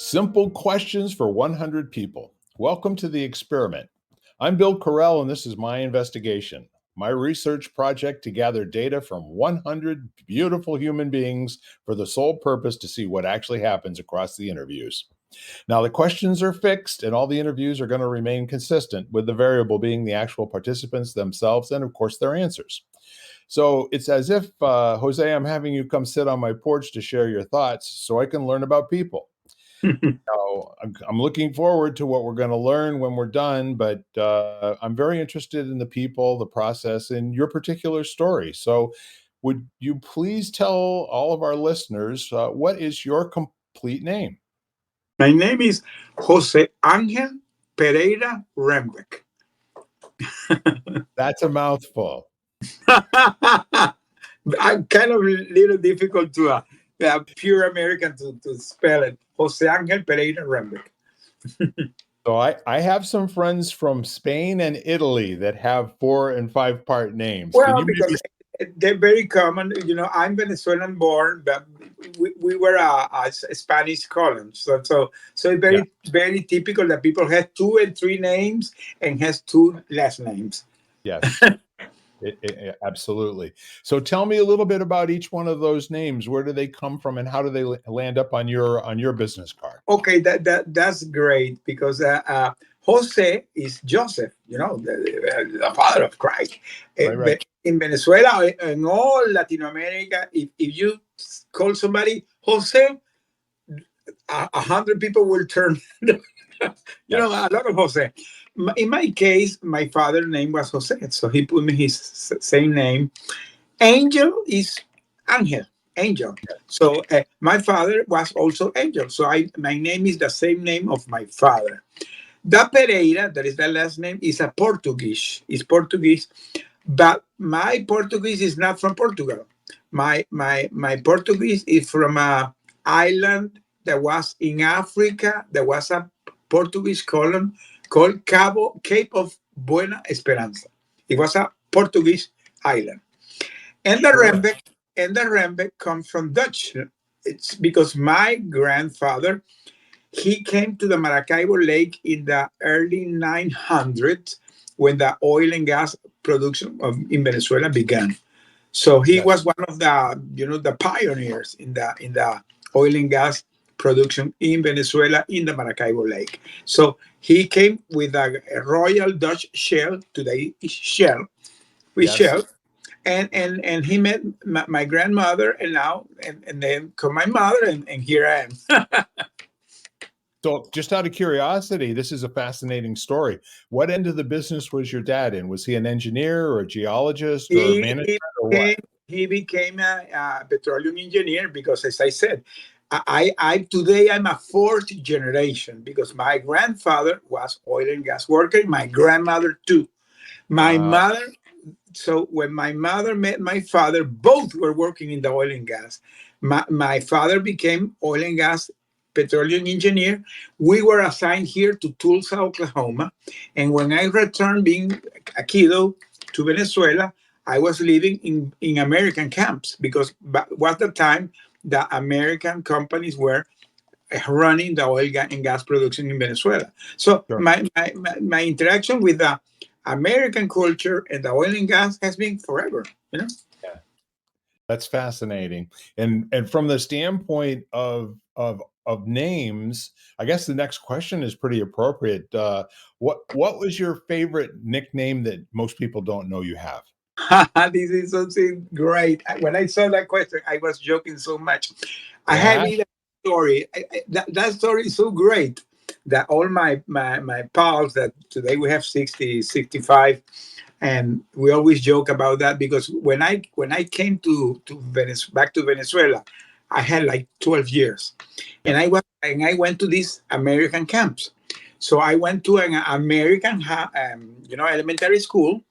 Simple questions for 100 people. Welcome to the experiment. I'm Bill Correll, and this is my investigation, my research project to gather data from 100 beautiful human beings for the sole purpose to see what actually happens across the interviews. Now, the questions are fixed, and all the interviews are going to remain consistent, with the variable being the actual participants themselves and, of course, their answers. So it's as if, Jose, I'm having you come sit on my porch to share your thoughts so I can learn about people. Now, I'm looking forward to what we're going to learn when we're done, but I'm very interested in the people, the process, and your particular story. So would you please tell all of our listeners what is your complete name? My name is Jose Angel Pereira Ruimwyk. That's a mouthful. I'm kind of a little difficult to pure American to spell it. Jose Angel Pereira Ruimwyk. So I have some friends from Spain and Italy that have 4 and 5 part names. Can Well, you maybe? because they're very common. I'm Venezuelan born, but we were a Spanish colony. So it's Yeah. very typical that people have 2 and 3 names and has 2 last names. Yes. Absolutely. So tell me a little bit about each one of those names. Where do they come from, and how do they land up on your business card? Okay, that's great because Jose is Joseph, the father of Christ. Right, right. But in Venezuela, in all Latin America, if you call somebody Jose, 100 people will turn. Yes. A lot of Jose. In my case, my father's name was Jose, so he put me his same name. Angel is Angel, Angel. So my father was also Angel. So my name is the same name of my father. The Pereira, that is the last name, is a Portuguese. It's Portuguese, but my Portuguese is not from Portugal. My Portuguese is from a island that was in Africa. There was a Portuguese colony called Cape of Buena Esperanza. It was a Portuguese island. And the Sure. Rembek comes from Dutch. It's because my grandfather, he came to the Maracaibo Lake in the early 900s when the oil and gas production in Venezuela began. So he Yes. was one of the pioneers in the oil and gas production in Venezuela in the Maracaibo Lake. So he came with a Royal Dutch shell, today is shell, with Yes. shell, and he met my grandmother, and then come my mother, and here I am. So just out of curiosity, this is a fascinating story. What end of the business was your dad in? Was he an engineer or a geologist or he, management he or what? became he became a petroleum engineer because, as I said, I today I'm a fourth generation because my grandfather was oil and gas worker, my grandmother too. My Uh, mother, so when my mother met my father, both were working in the oil and gas. My father became oil and gas petroleum engineer. We were assigned here to Tulsa, Oklahoma. And when I returned being a kiddo to Venezuela, I was living in American camps because was the time the American companies were running the oil and gas production in Venezuela. So sure. my interaction with the American culture and the oil and gas has been forever. Yeah. That's fascinating. And from the standpoint of names, I guess the next question is pretty appropriate. What was your favorite nickname that most people don't know you have? This is something great. When I saw that question, I was joking so much. I had Yeah. read a story. That story is so great that all my pals that today we have 60, 65, and we always joke about that because when I came back to Venezuela, I had like 12 years, and Yep. I went to these American camps. So I went to an American elementary school,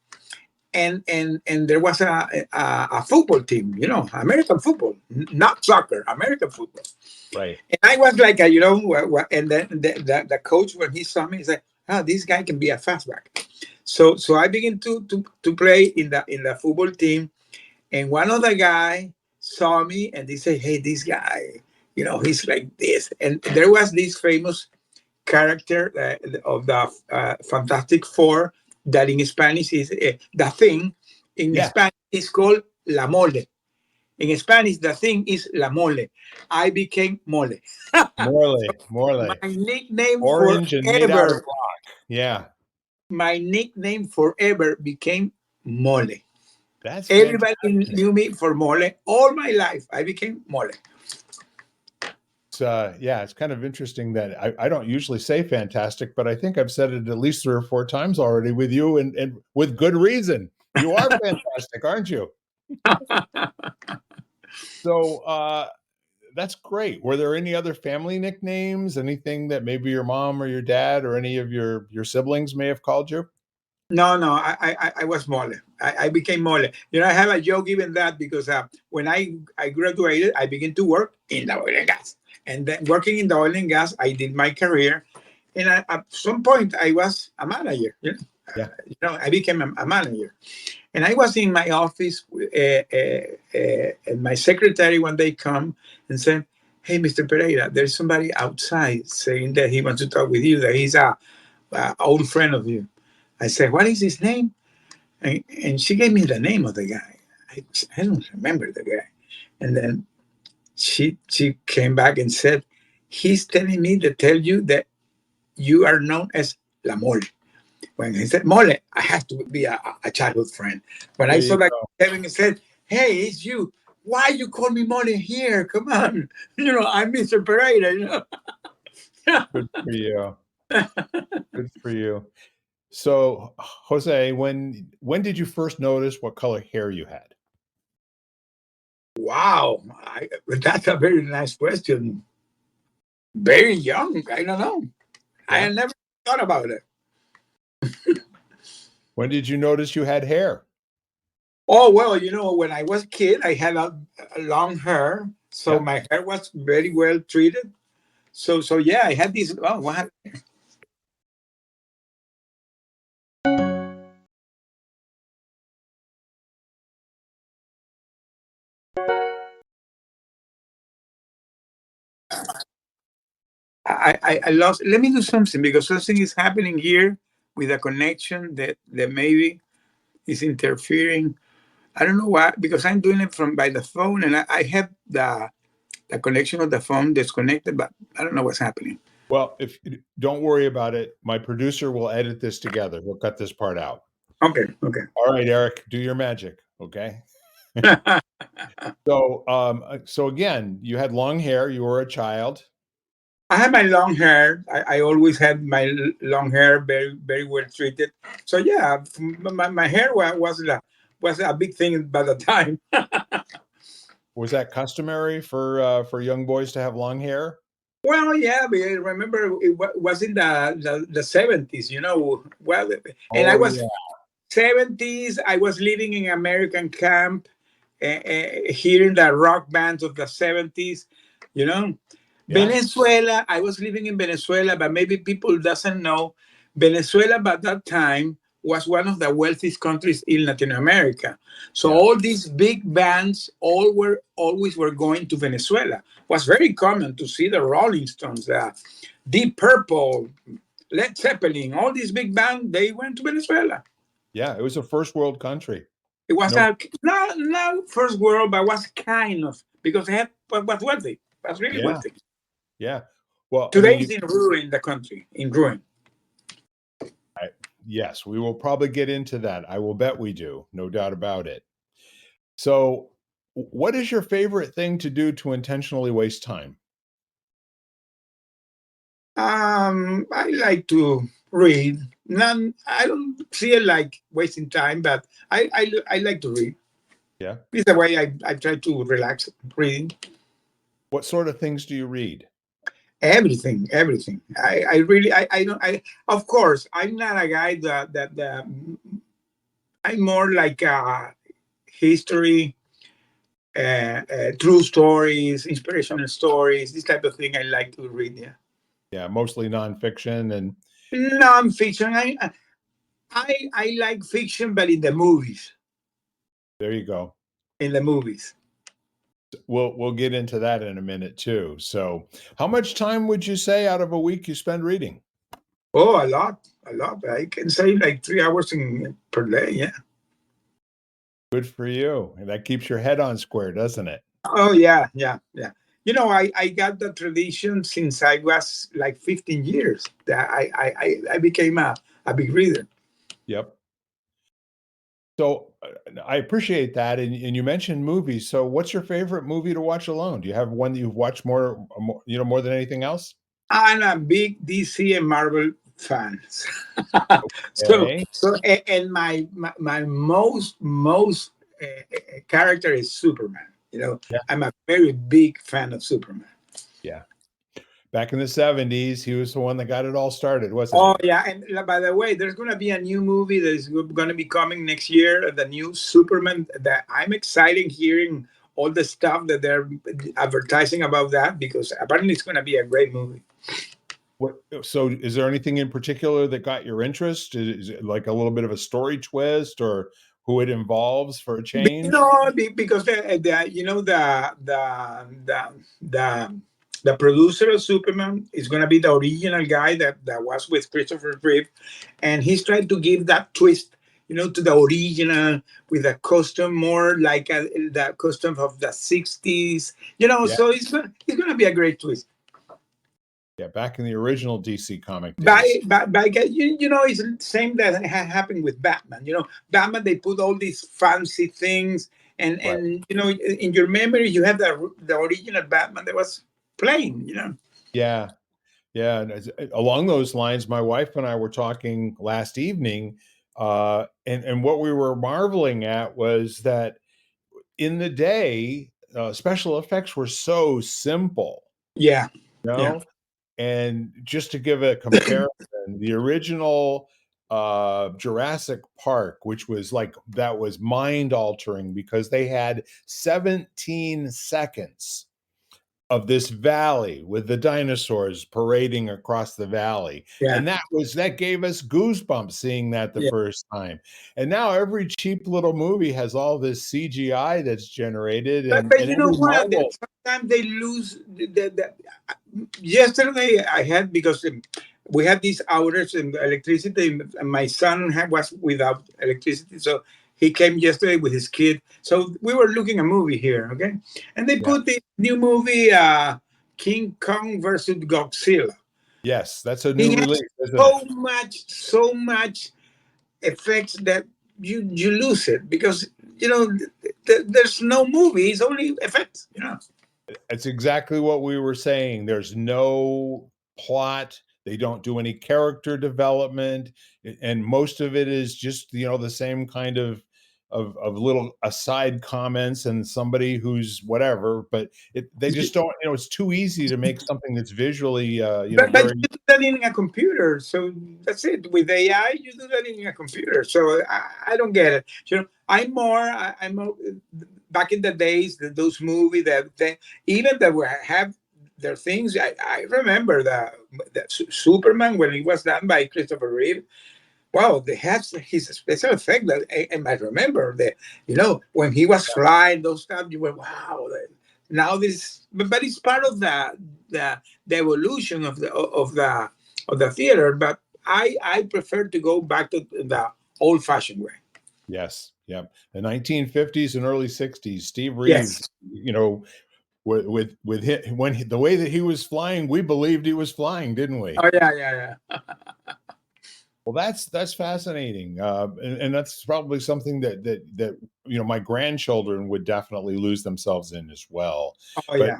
and there was a football team, American football, not soccer, American football. Right. And I was like, and then the coach, when he saw me, he said, "Oh, this guy can be a fastback." So I began to play in the football team, and one of the guy saw me and they say, "Hey, this guy he's like this. And there was this famous character of the Fantastic Four that in Spanish is the thing. In Yeah. Spanish is called la mole. In Spanish, the thing is la mole. I became mole. So Morley. my nickname Orange and made out of forever, rock. Yeah. became mole. That's Everybody fantastic. knew me for mole all my life. I became mole. Yeah, it's kind of interesting that I don't usually say fantastic, but I think I've said it at least 3 or 4 times already with you, and with good reason. You are fantastic, aren't you? So, that's great. Were there any other family nicknames? Anything that maybe your mom or your dad or any of your siblings may have called you? No, no, I was mole. I became mole. I have a joke even that because when I graduated, I began to work in the oil and gas. And then working in the oil and gas, I did my career. And at some point, I was a manager. Yeah. I became a manager. And I was in my office, and my secretary one day come and said, "Hey, Mr. Pereira, there's somebody outside saying that he wants to talk with you, that he's a old friend of you." I said, "What is his name?" And she gave me the name of the guy. I don't remember the guy. And then she came back and said, "He's telling me to tell you that you are known as La Mole." When he said Mole, I had to be a childhood friend. When There I you saw that go. Kevin said, "Hey, it's you. Why you call me Mole here? Come on. I'm Mr. Pereira, Good for you. Good for you. So, Jose, when did you first notice what color hair you had? Wow. That's a very nice question. Very young. I don't know. I Yeah. had never thought about it. When did you notice you had hair? Oh, well, when I was a kid, I had a long hair. So Yeah. my hair was very well treated. So yeah, I had this. Oh, what? I lost. Let me do something because something is happening here with a connection that maybe is interfering. I don't know why, because I'm doing it from by the phone and I have the connection of the phone disconnected, but I don't know what's happening. Well, if don't worry about it. My producer will edit this together. We'll cut this part out. Okay, okay. All right, Eric, do your magic, okay? I So again, you had long hair, you were a child. had my long hair. I always had my long hair very, very well treated. So yeah, my hair was a big thing by the time. Was that customary for young boys to have long hair? Well, yeah, but I remember it was in the 70s, Well, and I Oh, was yeah. 70s. I was living in American camp, hearing the rock bands of the 70s, you know. Yeah. Venezuela, I was living in Venezuela, but maybe people doesn't know. Venezuela by that time was one of the wealthiest countries in Latin America. So Yeah. all these big bands always were going to Venezuela. It was very common to see the Rolling Stones, Deep Purple, Led Zeppelin, all these big bands, they went to Venezuela. Yeah, it was a first world country. It was No. not first world, but was kind of because they was wealthy. Was really Yeah. wealthy. Yeah. Well, I Today mean, is in ruin. The country in ruin. I yes, we will probably get into that. I will bet we do. No doubt about it. So, what is your favorite thing to do to intentionally waste time? I like to read. None. I don't feel like wasting time, but I like to read. Yeah. It's the way I try to relax reading. What sort of things do you read? Everything. I really I don't I Of course I'm not a guy that I'm more like history, true stories, inspirational stories, this type of thing I like to read. Yeah, Yeah, mostly nonfiction and non-fiction. I like fiction, but in the movies. there you go. In the movies. We'll get into that in a minute too. So, how much time would you say out of a week you spend reading? Oh, a lot, a lot. I can say like 3 hours per day. Yeah. Good for you. And that keeps your head on square, doesn't it? Oh yeah, yeah, yeah. I got the tradition since I was like 15 years. That I became a big reader. Yep. So I appreciate that. And you mentioned movies. So what's your favorite movie to watch alone? Do you have one that you've watched more than anything else? I'm a big DC and Marvel fan. Okay. And my most character is Superman. Yeah. I'm a very big fan of Superman. Yeah. Back in the 70s, he was the one that got it all started, wasn't Oh he? yeah, and by the way, there's going to be a new movie that is going to be coming next year. The new Superman. That I'm excited hearing all the stuff that they're advertising about that, because apparently it's going to be a great movie. So is there anything in particular that got your interest? Is it like a little bit of a story twist or who it involves for a change? Because the producer of Superman is going to be the original guy that was with Christopher Reeve, and he's trying to give that twist, to the original, with a costume more like the costume of the '60s. Yeah. So it's gonna be a great twist. Yeah. Back in the original DC comic days. By it's the same that happened with Batman. Batman, they put all these fancy things, and Right. in your memory you have the original Batman that was plain. Yeah. Yeah. And along those lines, my wife and I were talking last evening, and what we were marveling at was that in the day, special effects were so simple, Yeah, you yeah, know? And just to give a comparison, the original Jurassic Park, which was like that was mind altering because they had 17 seconds of this valley with the dinosaurs parading across the valley. yeah. And that gave us goosebumps seeing that the Yeah. first time. And now every cheap little movie has all this CGI that's generated But and you know every what? Marvel. Sometimes they lose. Yesterday I had, because we had these hours in electricity, and my son was without electricity, so he came yesterday with his kid. So we were looking a movie here, okay, and they Yeah. put the new movie, King Kong versus Godzilla. Yes, that's a He new has release, isn't it? so much effects that you lose it, because there's no movie; it's only effects. It's exactly what we were saying. There's no plot. They don't do any character development, and most of it is just the same kind of little aside comments and somebody who's whatever. But they just don't. It's too easy to make something that's visually But very. you do that in a computer, so that's it. With AI, you do that in a computer. So I don't get it. I'm more back in the days, those movies even that were have their things. I remember the Superman, when it was done by Christopher Reeve. Wow, they have his special effect. And I remember that, when he was flying, those stuff, you were, wow. Now this, but it's part of the evolution of the theater. But I prefer to go back to the old fashioned way. Yes, yeah. The 1950s and early 60s, Steve Reeves, Yes. with the way that he was flying, we believed he was flying, didn't we? Oh yeah, yeah, yeah. Well, that's fascinating, and that's probably something that my grandchildren would definitely lose themselves in as well. Oh But yeah.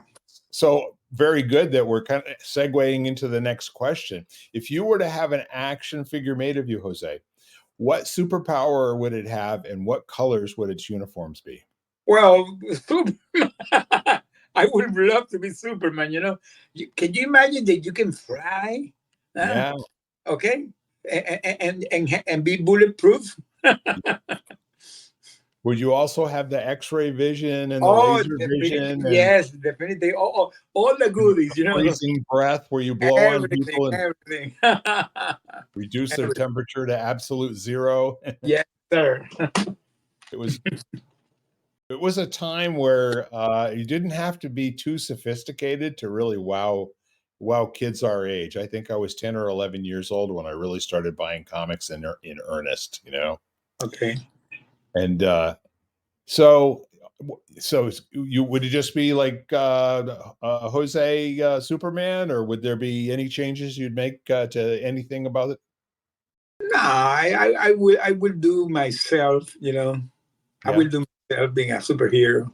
so very good that we're kind of segueing into the next question. If you were to have an action figure made of you, Jose, what superpower would it have, and what colors would its uniforms be? Well, I would love to be Superman. Can you imagine that you can fly? Huh? Yeah. Okay, and be bulletproof. Would you also have the X-ray vision and the Oh, laser definitely, vision and yes, definitely. All the goodies, freezing breath where you blow on everything, people and everything. reduce their Everything. temperature to absolute zero? Yes, sir. It was It was a time where you didn't have to be too sophisticated to really wow kids our age. I think I was 10 or 11 years old when I really started buying comics in earnest, you know. Okay. And so so you would it just be like Jose Superman, or would there be any changes you'd make to anything about it? No, I will do myself, you know. I Yeah, will do myself being a superhero.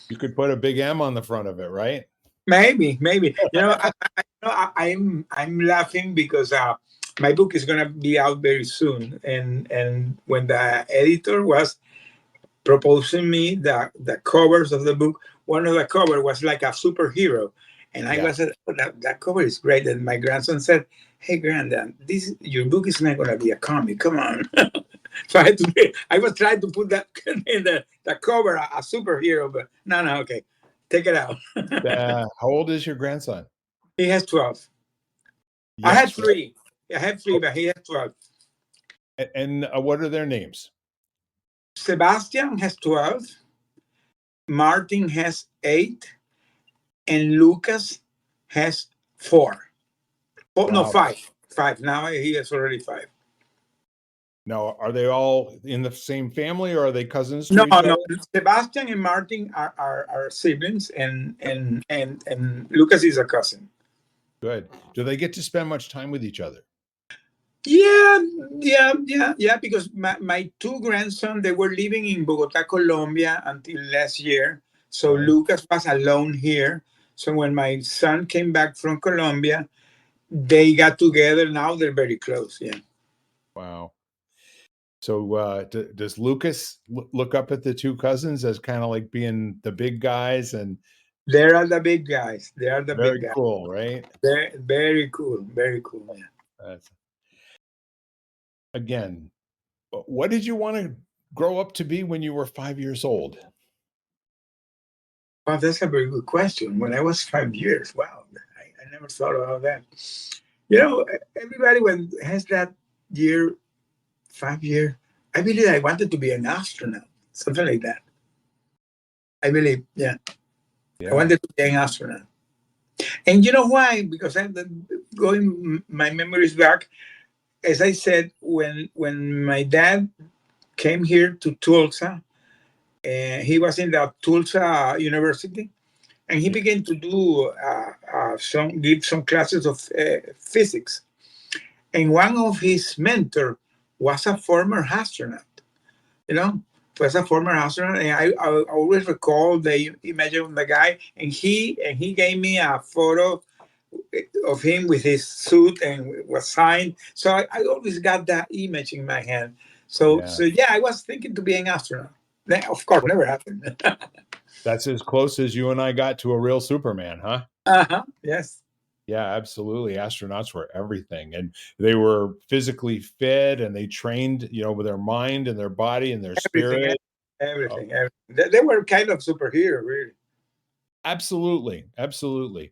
you could put a big M on the front of it, right? Maybe. You know, I'm laughing because my book is gonna be out very soon, and when the editor was proposing me the covers of the book, one of the cover was like a superhero, and I Yeah. was that cover is great. And my grandson said, "Hey, granddad, this your book is not gonna be a comic. Come on." So I was trying to put that in the cover a superhero, but no, okay, take it out. How old is your grandson? He has 12. I had Yes, right. three. I had three, but he has 12. And what are their names? Sebastian has 12. Martin has 8. And Lucas has 4. Oh, no, Wow. 5. 5. Now he is already 5. Now, are they all in the same family, or are they cousins to No, each no. other? Sebastian and Martin are siblings, and Lucas is a cousin. Good. Do they get to spend much time with each other? Yeah. Because my two grandsons, they were living in Bogota, Colombia until last year. So Right. Lucas was alone here. So when my son came back from Colombia, they got together. Now they're very close. Yeah. Wow. So, does Lucas look up at the two cousins as kind of like being the big guys, and They are the big guys. They are the big very guys. cool, right? They're very cool. Very cool. Yeah. That's, again, what did you want to grow up to be when you were 5 years old? Wow, that's a very good question. When I was 5 years, wow, I never thought about that. You know, everybody when has that year, 5 year, I believe I wanted to be an astronaut, something like that. I believe, yeah, I Yeah. wanted to be an astronaut. And you know why? Because going my memories back, as I said, when my dad came here to Tulsa, he was in the Tulsa University, and he Yeah. began to do give some classes of physics. And one of his mentor was a former astronaut. You know, was a former astronaut, and I always recall the image of the guy, and he gave me a photo of him with his suit and was signed. So I always got that image in my head. Yeah. So yeah, I was thinking to be an astronaut. That, of course, never happened. That's as close as you and I got to a real Superman, huh? Yes. Yeah, absolutely. Astronauts were everything, and they were physically fit, and they trained, with their mind and their body and their Everything, spirit. Oh, everything. They were kind of superhero, really. absolutely, absolutely.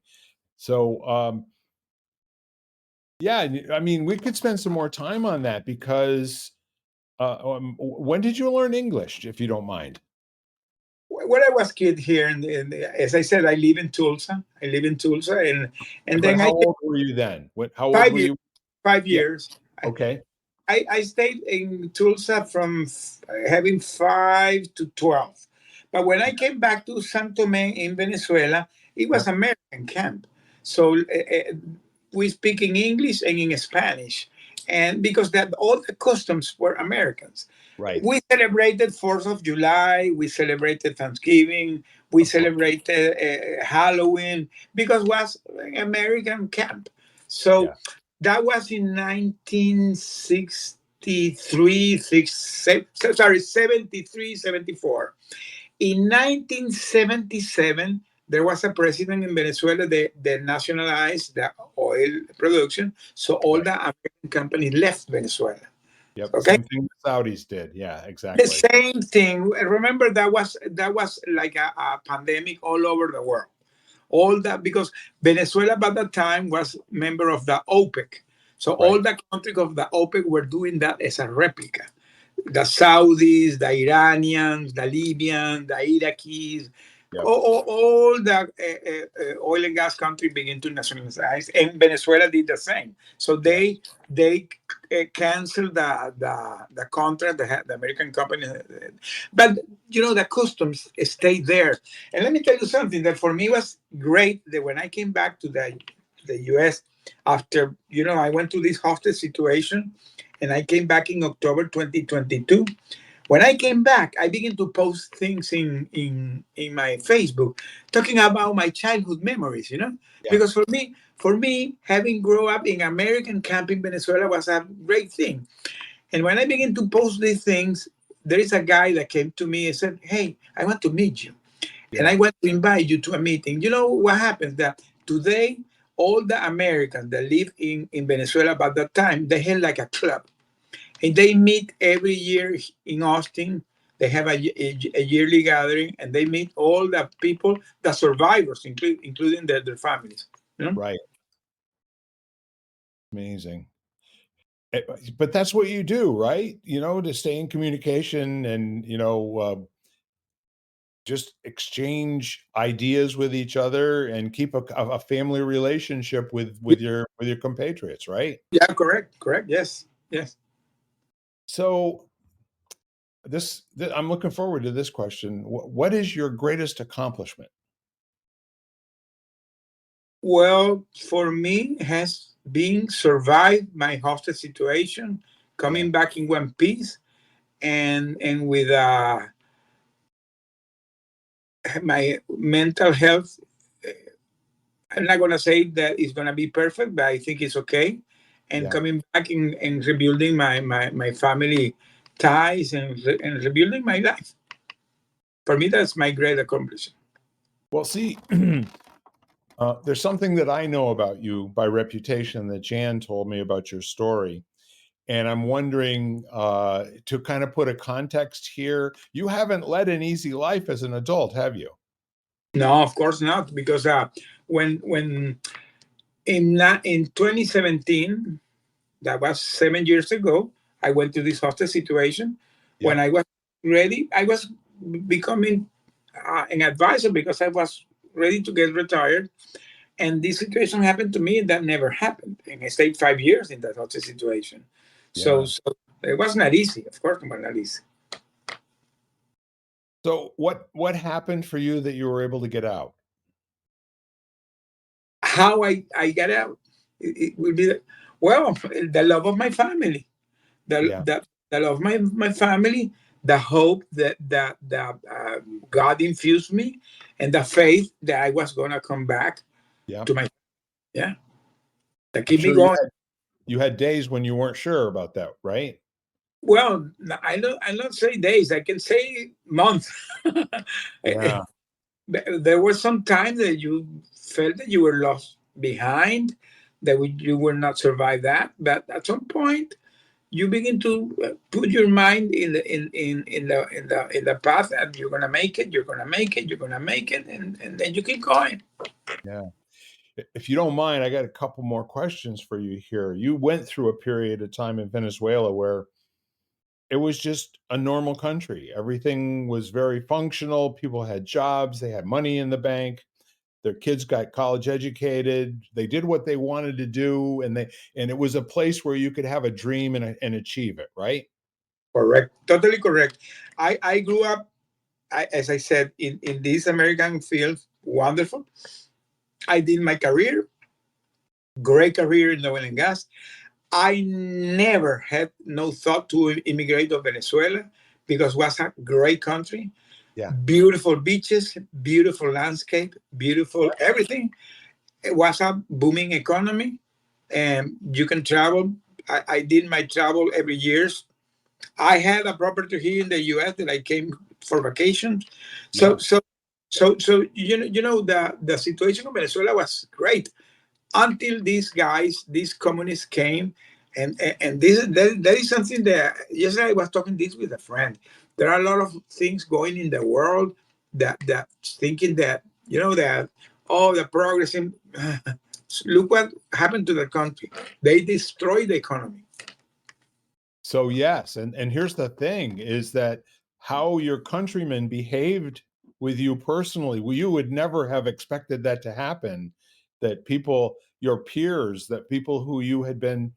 So, yeah, I mean, we could spend some more time on that because when did you learn English, if you don't mind? When I was kid here, as I said, I live in Tulsa. I live in Tulsa, and But then how I old were you then? How old five were years. you? Yeah.5 years. Okay. I stayed in Tulsa from having 5 to 12. But when I came back to San Tome in Venezuela, it Yeah. was American camp. So we speak in English and in Spanish, and because that all the customs were Americans. Right. We celebrated 4th of July. We celebrated Thanksgiving. We Of course. celebrated Halloween because it was an American camp. So Yeah. that was in 1963, 73, 74. In 1977, there was a president in Venezuela that nationalized the oil production. So all Right. the American companies left Venezuela. Yep. Okay. Same thing the Saudis did. Yeah, The exactly. same thing. Remember that was like a pandemic all over the world. All that because Venezuela by that time was member of the OPEC. So all Right. the countries of the OPEC were doing that as a replica. the Saudis, the Iranians, the Libyans, the Iraqis, Yep. all the oil and gas countries begin to nationalize, and Venezuela did the same. So they Yes. canceled the contract, the American company, but the customs stayed there. And let me tell you something that for me was great. That when I came back to the U.S. after I went through this hostage situation, and I came back in October 2022. When I came back, I began to post things in my Facebook talking about my childhood memories, Yeah. because for me, having grown up in American camp in Venezuela was a great thing. And when I began to post these things, there is a guy that came to me and said, "Hey, I want to meet you. And Yeah. I want to invite you to a meeting." You know what happens? That today, all the Americans that live in Venezuela by that time, they had like a club, and they meet every year in Austin. They have a yearly gathering, and they meet all the people, the survivors, including their families. Right. Amazing. Eh, But that's what you do, right? To stay in communication and, just exchange ideas with each other and keep a family relationship with your compatriots, right? Yeah, correct. Yes, yes. So I'm looking forward to this question. What is your greatest accomplishment? Well, for me, has been survived my hostage situation, Yeah. coming back in one piece, and with my mental health. I'm not gonna say that it's gonna be perfect, but I think it's okay. And Yeah. coming back and rebuilding my family ties, and rebuilding my life. For me, that's my great accomplishment. Well, see, there's something that I know about you by reputation that Jan told me about your story. And I'm wondering, to kind of put a context here, you haven't led an easy life as an adult, have you? No, of course not, because when in 2017, that was 7 years ago, I went to this hostage situation. When Yep. I was ready, I was becoming an advisor because I was ready to get retired. And this situation happened to me that never happened. And I stayed 5 years in that hostage situation. So, Yeah. so it was not easy. Of course, it was not easy. So what happened for you that you were able to get out? How I got out, it will be, well, the love of my family, the, Yeah. the, the love of my family, the hope that God infused me, and the faith that I was going to come back Yeah. to my, yeah, that I'm keep me sure you going. had days when you weren't sure about that, right? Well, I don't say days. I can say months. Yeah. There was some time that you felt that you were lost behind, that you will not survive that. But at some point, you begin to put your mind in the path that you're gonna make it. You're gonna make it. You're gonna make it, and then you keep going. Yeah. If you don't mind, I got a couple more questions for you here. You went through a period of time in Venezuela where it was just a normal country. Everything was very functional. People had jobs, they had money in the bank. Their kids got college educated. They did what they wanted to do, and it was a place where you could have a dream and achieve it, right? Correct. Totally correct. I grew up, as I said, in this American field. Wonderful. I did my career, great career in oil and gas. I never had no thought to immigrate to Venezuela because it was a great country, Yeah. beautiful beaches, beautiful landscape, beautiful everything. It was a booming economy, and you can travel. I did my travel every year. I had a property here in the U.S. that I came for vacation. So Yeah. so so the situation of Venezuela was great until these communists came, and that is something that yesterday I was talking this with a friend. There are a lot of things going in the world that thinking that that the progressive. Look what happened to the country. They destroyed the economy. So yes, and here's the thing is that how your countrymen behaved with you personally, you would never have expected that to happen, that people, your peers, that people who you had been,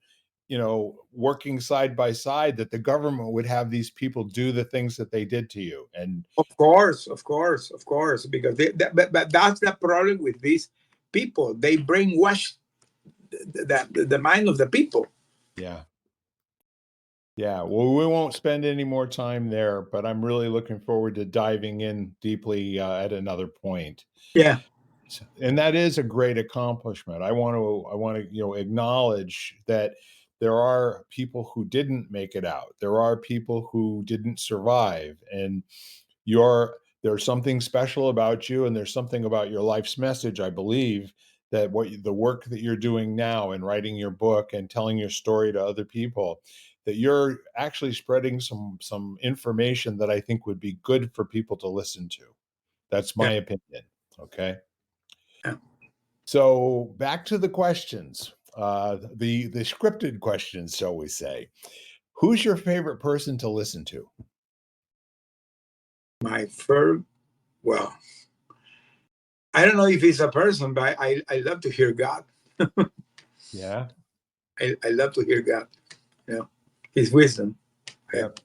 working side by side, that the government would have these people do the things that they did to you. And Of course, because but that's the problem with these people. They brainwash the mind of the people. yeah. Yeah, well, we won't spend any more time there, but I'm really looking forward to diving in deeply at another point. Yeah. And that is a great accomplishment. I want to, acknowledge that there are people who didn't make it out. There are people who didn't survive, and there's something special about you, and there's something about your life's message, I believe, that the work that you're doing now and writing your book and telling your story to other people, that you're actually spreading some information that I think would be good for people to listen to. That's Yeah. my opinion. Okay. Yeah. So back to the questions, the scripted questions, shall we say? Who's your favorite person to listen to? My first, well, I don't know if he's a person, but I love to hear God. Yeah. I love to hear God. You know, His wisdom. Yeah. Yep.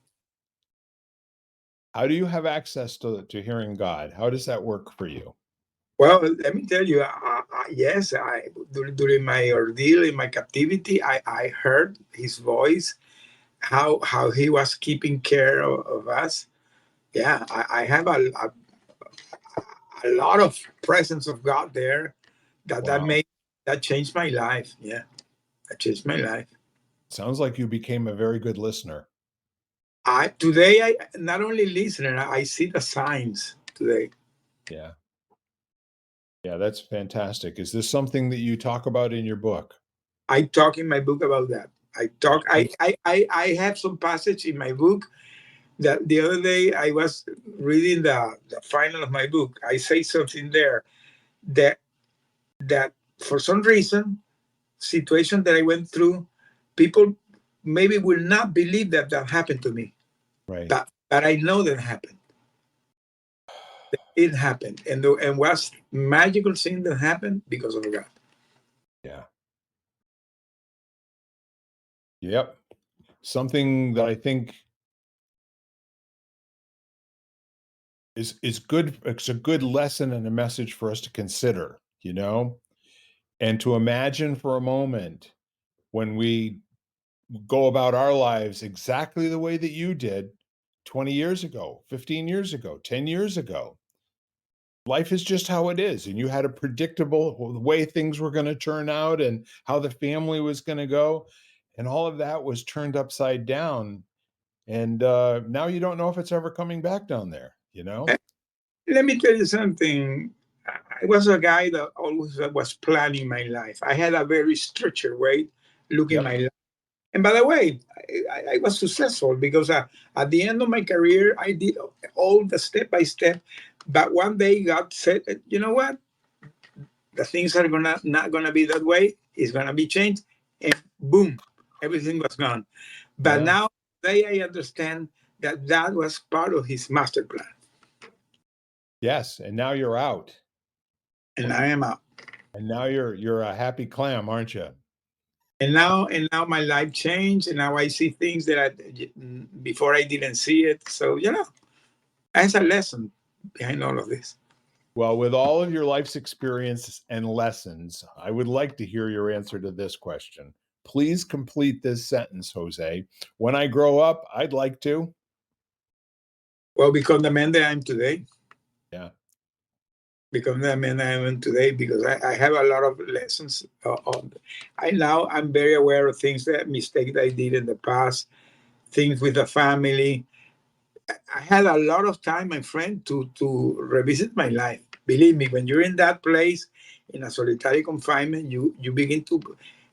How do you have access to hearing God? How does that work for you? Well, let me tell you, yes, during my ordeal in my captivity, I heard His voice, how He was keeping care of us. Yeah, I have a lot of presence of God there Wow. that changed my life. Yeah, that changed my life. Sounds like you became a very good listener. I not only listen, I see the signs today. Yeah. Yeah, that's fantastic. Is this something that you talk about in your book? I talk in my book about that. I Would talk. you please? I have some passage in my book that the other day I was reading the final of my book. I say something there that that for some reason situation that I went through, people maybe will not believe that happened to me, Right. but I know that happened. It happened, and what's magical thing that happened because of God. Yeah. Yep. Something that I think is good. It's a good lesson and a message for us to consider, and to imagine for a moment when we go about our lives exactly the way that you did 20 years ago, 15 years ago, 10 years ago. Life is just how it is. And you had a predictable way things were going to turn out and how the family was going to go. And all of that was turned upside down. And now you don't know if it's ever coming back down there, Let me tell you something. I was a guy that always was planning my life. I had a very structured way looking Yep. my life. And by the way, I was successful because at the end of my career, I did all the step by step. But one day God said, you know what? The things are not gonna be that way. It's gonna be changed. And boom, everything was gone. But Yeah. now today I understand that was part of his master plan. Yes. And now you're out. And I am out. And now you're a happy clam, aren't you? And now my life changed, and now I see things that before I didn't see it. So that's a lesson behind all of this. Well, with all of your life's experience and lessons, I would like to hear your answer to this question. Please complete this sentence, Jose. When I grow up, I'd like to. Well, become the man that I am today. Yeah. Become the man I am today because I have a lot of lessons. I'm very aware of things that mistakes I did in the past, things with the family. I had a lot of time, my friend, to revisit my life. Believe me, when you're in that place in a solitary confinement, you begin to.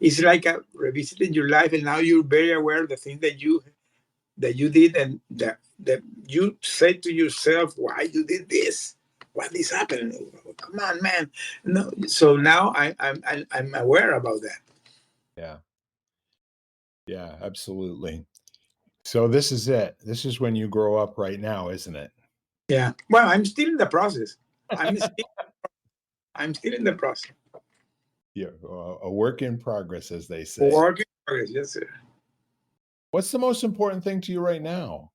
It's like revisiting your life, and now you're very aware of the things that you did, and that you say to yourself, "Why you did this? Why this happened? Come on, man!" No, so now I'm aware about that. Yeah. Yeah, absolutely. So this is it. This is when you grow up right now, isn't it? Yeah. Well, I'm still in the process. I'm still, I'm still in the process. Yeah, a work in progress, as they say. Work in progress. Yes, sir. What's the most important thing to you right now?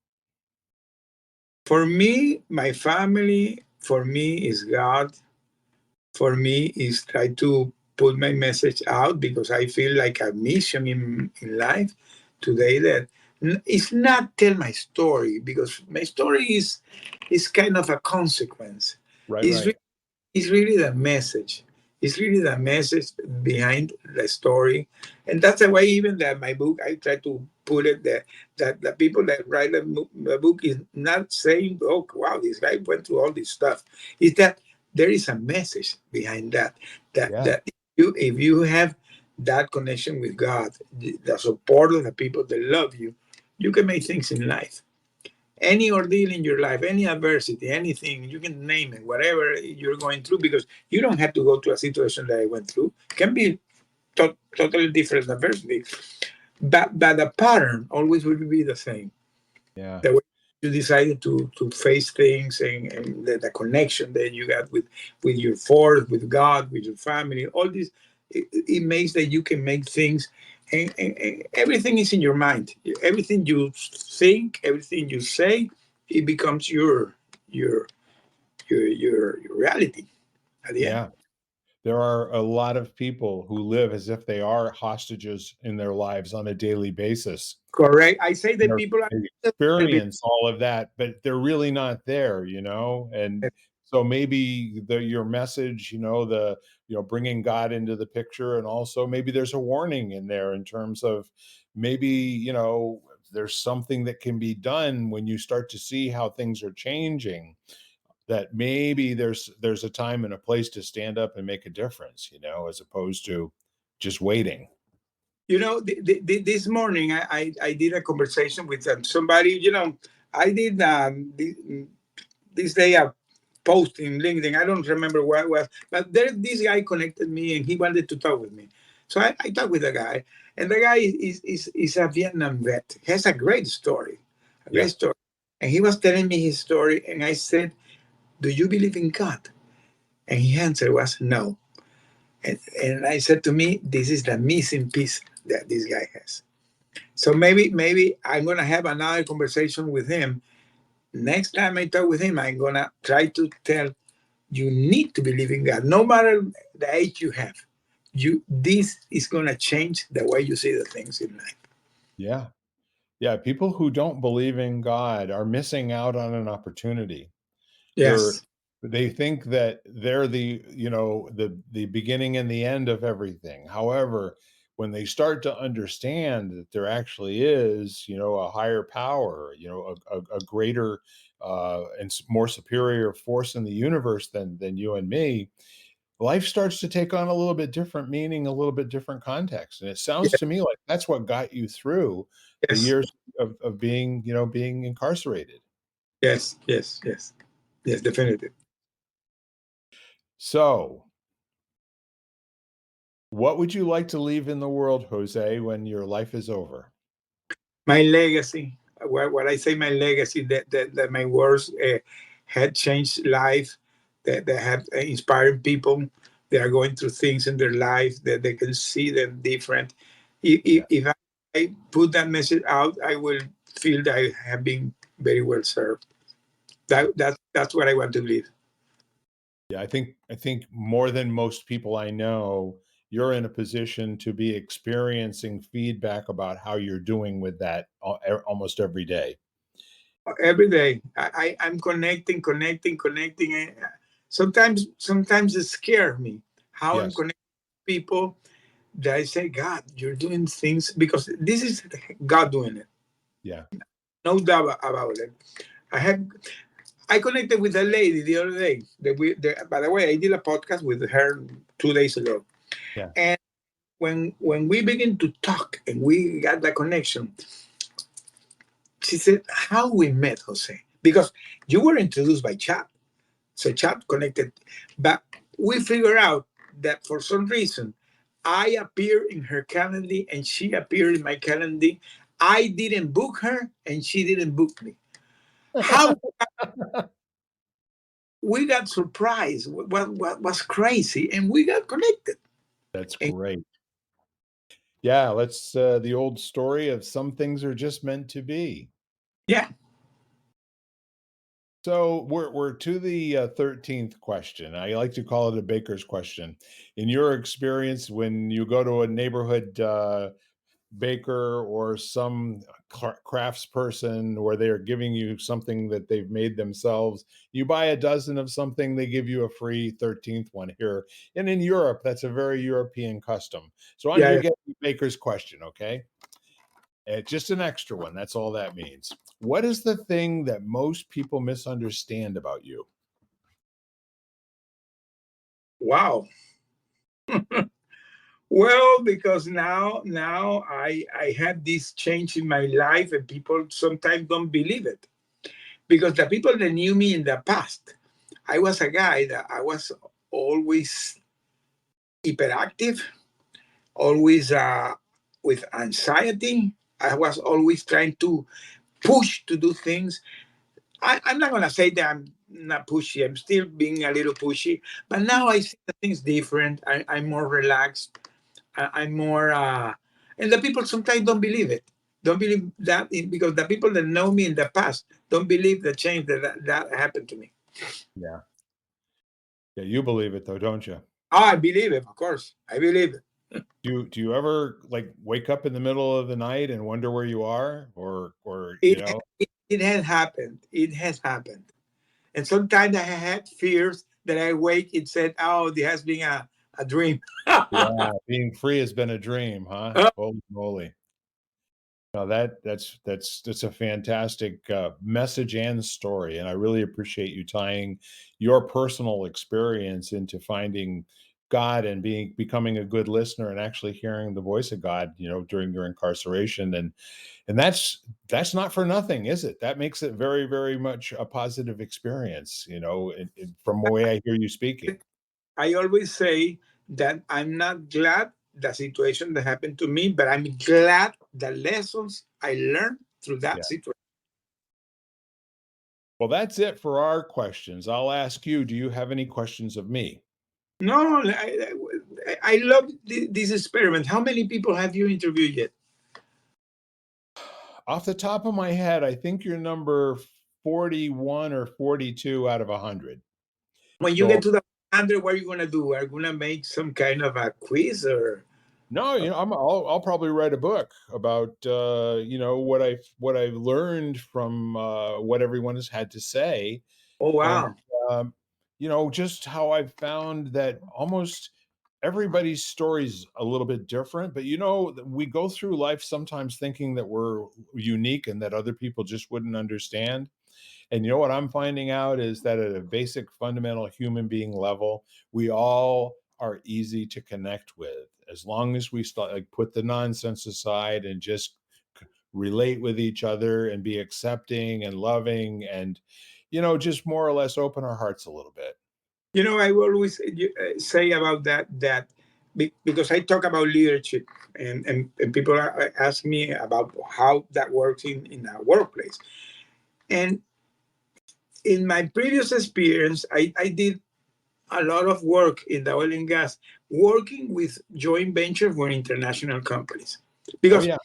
For me, my family, for me is God. For me is try to put my message out because I feel like a mission in life today that it's not tell my story because my story is kind of a consequence. Right, It's right. it's really the message. It's really the message behind the story, and that's the way even that my book I try to put it that the people that write the book is not saying, "Oh, wow, this guy went through all this stuff." Is that there is a message behind that Yeah, that if you have that connection with God, the support of the people that love you, you can make things in life any ordeal in your life, any adversity, anything, you can name it, whatever you're going through, because you don't have to go to a situation that I went through. It can be totally different adversity, but the pattern always will be the same. yeah, The way you decided to face things and the connection that you got with your force, with God, with your family, all this, it makes that you can make things and everything is in your mind. Everything you think, everything you say, it becomes your your reality at the end. yeah. There are a lot of people who live as if they are hostages in their lives on a daily basis. Correct. I say that They're- people are They a little bit experience all of that, but they're really not there, you know? And so maybe your message, bringing God into the picture, and also maybe there's a warning in there in terms of maybe, there's something that can be done when you start to see how things are changing, that maybe there's a time and a place to stand up and make a difference, as opposed to just waiting. This morning I did a conversation with somebody. I did this day a post in LinkedIn. I don't remember what it was, but this guy connected me and he wanted to talk with me. So I talked with the guy, and the guy is a Vietnam vet. He has a great story, a great Yeah, story. And he was telling me his story, and I said, "Do you believe in God?" And his answer was no. And I said to me, this is the missing piece that this guy has. So maybe I'm gonna have another conversation with him. Next time I talk with him, I'm gonna try to tell you need to believe in God, no matter the age you have. This is gonna change the way you see the things in life. yeah, yeah. People who don't believe in God are missing out on an opportunity. They're Yes, they think that they're the beginning and the end of everything. However, when they start to understand that there actually is, a higher power, a greater and more superior force in the universe than you and me, life starts to take on a little bit different meaning, a little bit different context. And it sounds yes, to me like that's what got you through the yes, years of being incarcerated. yes, yes, yes, yes, definitely. So, what would you like to leave in the world, Jose, when your life is over? My legacy, what I say, my legacy, that my words had changed life, that have inspired people that are going through things in their life that they can see them different. Yeah. If I put that message out, I will feel that I have been very well served. That's what I want to leave. Yeah, I think more than most people I know, you're in a position to be experiencing feedback about how you're doing with that almost every day. Every day I'm connecting, and sometimes it scares me how I'm Yes. connecting people that I say, God, you're doing things because this is God doing it. Yeah. No doubt about it. I had I connected with a lady the other day. By the way, I did a podcast with her 2 days ago, Yeah. and when we begin to talk and we got that connection, she said, "How we met, Jose? Because you were introduced by chat, so chat connected, but we figured out that for some reason." I appear in her calendar and she appeared in my calendar I didn't book her and she didn't book me. How we got surprised, what was crazy, and we got connected. That's And great. Yeah, let's the old story of some things are just meant to be. yeah, So we're to the 13th question. I like to call it a baker's question. In your experience, when you go to a neighborhood baker or some crafts person where they're giving you something that they've made themselves, you buy a dozen of something, they give you a free 13th one here. And in Europe, that's a very European custom. So I'm going yeah. to get the baker's question, okay? Just an extra one. That's all that means. What is the thing that most people misunderstand about you? Wow. Well, because now I had this change in my life, and people sometimes don't believe it. Because the people that knew me in the past, I was a guy that I was always hyperactive, always with anxiety. I was always trying to push to do things. I'm not gonna say that I'm not pushy. I'm still being a little pushy, but now I see the things different. I'm more relaxed. I'm more, and the people sometimes don't believe it. Don't believe that because the people that know me in the past don't believe the change that happened to me. Yeah. Yeah, you believe it though, don't you? Oh, I believe it, of course. I believe it. Do you ever like wake up in the middle of the night and wonder where you are or you It, know? it has happened. It has happened. And sometimes I had fears that I wake and said, "Oh, there has been a dream." Yeah, being free has been a dream, huh? Holy moly. No, that's a fantastic message and story, and I really appreciate you tying your personal experience into finding God and becoming a good listener and actually hearing the voice of God, during your incarceration, and that's not for nothing, is it? That makes it very, very much a positive experience, from the way I hear you speaking. I always say that I'm not glad the situation that happened to me, but I'm glad the lessons I learned through Yeah. that situation. Well, that's it for our questions. I'll ask you, do you have any questions of me? No, I love this experiment. How many people have you interviewed yet? Off the top of my head, I think you're number 41 or 42 out of 100. When you get So to the 100, what are you going to do? Are you going to make some kind of a quiz or? no, I'll probably write a book about what I've learned from what everyone has had to say, Oh, and wow. um, just how I've found that almost everybody's story's a little bit different. But we go through life sometimes thinking that we're unique and that other people just wouldn't understand. And what I'm finding out is that at a basic fundamental human being level, we all are easy to connect with as long as we start like put the nonsense aside and just relate with each other and be accepting and loving and just more or less open our hearts a little bit. I will always say about that because I talk about leadership, and people ask me about how that works in a workplace. And in my previous experience, I did a lot of work in the oil and gas, working with joint ventures with international companies. Oh Because yeah.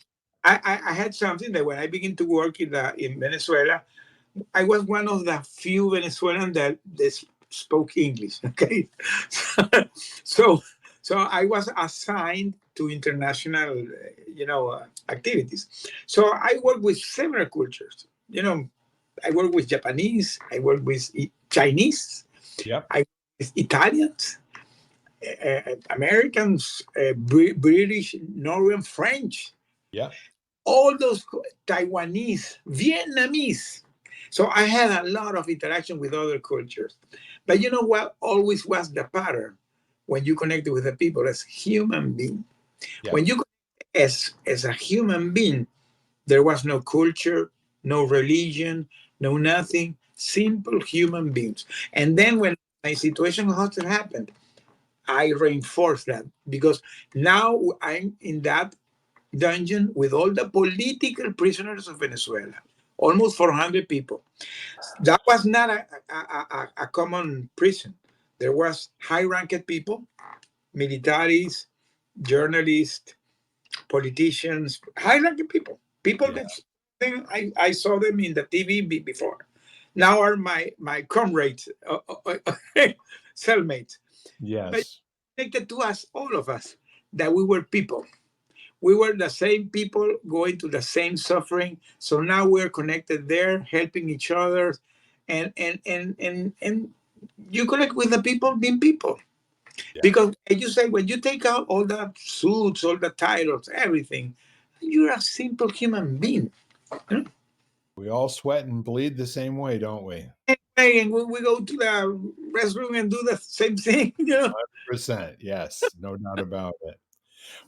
I had something that when I began to work in Venezuela, I was one of the few Venezuelans that spoke English. Okay, so so I was assigned to international, activities. So I work with several cultures. I work with Japanese. I work with Chinese. Yep. I work with Italians, Americans, British, Norwegian, French, Yeah. all those Taiwanese, Vietnamese. So I had a lot of interaction with other cultures. But you know what always was the pattern when you connected with the people as human being? Yeah. When you as a human being, there was no culture, no religion, no nothing, simple human beings. And then when my situation hostel happened, I reinforced that because now I'm in that dungeon with all the political prisoners of Venezuela, almost 400 people. That was not a common prison. There was high-ranked people, militaries, journalists, politicians, high-ranking people. People Yeah. that I saw them in the TV before. Now are my comrades, cellmates. But Yes. connected to us, all of us, that we were people. We were the same people going to the same suffering. So now we're connected there, helping each other, and you connect with the people being people. Yeah. Because as you say, when you take out all the suits, all the titles, everything, you're a simple human being. We all sweat and bleed the same way, don't we? And we go to the restroom and do the same thing. 100%. Yes, no doubt about it.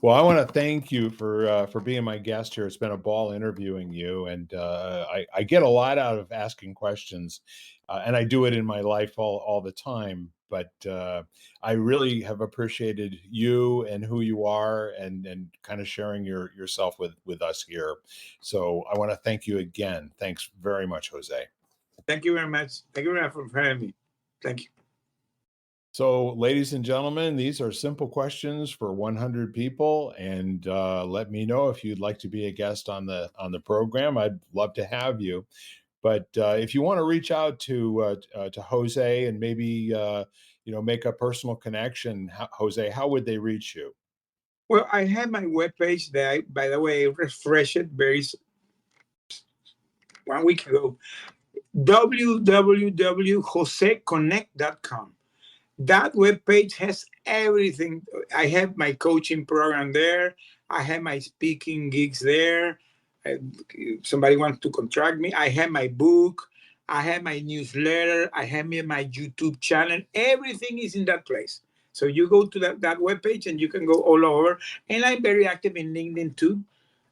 Well, I want to thank you for being my guest here. It's been a ball interviewing you, and I get a lot out of asking questions, and I do it in my life all the time. But I really have appreciated you and who you are, and kind of sharing yourself with us here. So I want to thank you again. Thanks very much, Jose. Thank you very much. Thank you very much for having me. Thank you. So, ladies and gentlemen, these are simple questions for 100 people, and let me know if you'd like to be a guest on the program. I'd love to have you. But if you want to reach out to Jose and maybe make a personal connection, Jose, how would they reach you? Well, I have my webpage that I, by the way, refreshed very 1 week ago. www.joseconnect.com. That webpage has everything. I have my coaching program there. I have my speaking gigs there. If somebody wants to contract me, I have my book. I have my newsletter. I have my YouTube channel. Everything is in that place. So you go to that webpage and you can go all over. And I'm very active in LinkedIn too.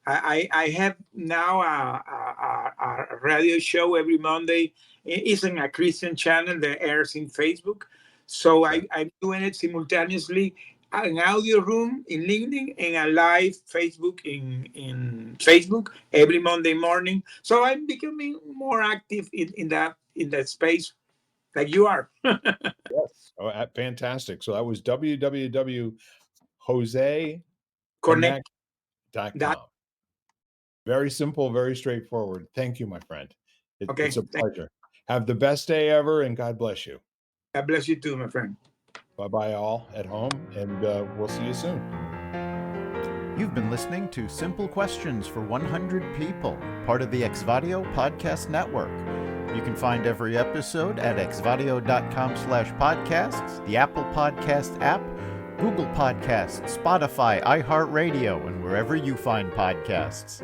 I have now a radio show every Monday. It isn't a Christian channel that airs in Facebook. So I'm doing it simultaneously, an audio room in LinkedIn and a live Facebook in Facebook every Monday morning. So I'm becoming more active in that space like you are. Yes. Oh, fantastic. So that was www.joseconnect.com. Connect that. Very simple, very straightforward. Thank you, my friend. Okay. It's a pleasure. Have the best day ever, and God bless you. God bless you too, my friend. Bye-bye, all at home, and we'll see you soon. You've been listening to Simple Questions for 100 People, part of the Exvadio Podcast Network. You can find every episode at exvadio.com/podcasts, the Apple Podcast app, Google Podcasts, Spotify, iHeartRadio, and wherever you find podcasts.